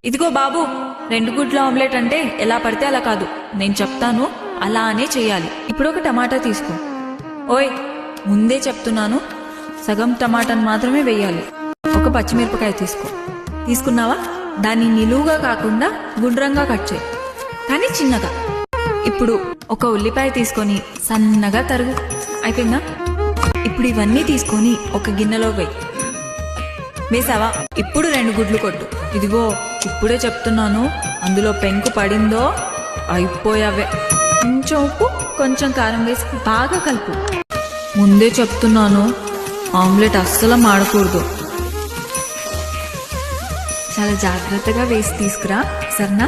ఇదిగో బాబు, 2 గుడ్ల ఆమ్లెట్ అంటే ఎలా పడితే అలా కాదు, నేను చెప్తాను అలానే చెయ్యాలి. ఇప్పుడు ఒక టమాటా తీసుకో. ఓయ్, ముందే చెప్తున్నాను, సగం టమాటాను మాత్రమే వేయాలి. ఒక పచ్చిమిరపకాయ తీసుకో. తీసుకున్నావా? దాన్ని నిలువుగా కాకుండా గుండ్రంగా కట్ చేయి, కానీ చిన్నగా. ఇప్పుడు ఒక ఉల్లిపాయ తీసుకొని సన్నగా తరుగు. అయిపోయిందా? ఇప్పుడు ఇవన్నీ తీసుకొని ఒక గిన్నెలో వేయి. వేసావా? ఇప్పుడు 2 గుడ్లు కొట్టు. ఇదిగో ఇప్పుడే చెప్తున్నాను, అందులో పెంకు పడిందో అయిపోయావే. కొంచెం ఉప్పు, కొంచెం కారం వేసి బాగా కలుపు. ముందే చెప్తున్నాను, ఆమ్లెట్ అస్సలు మాడకూడదు. చాలా జాగ్రత్తగా వేసి తీసుకురా, సరేనా?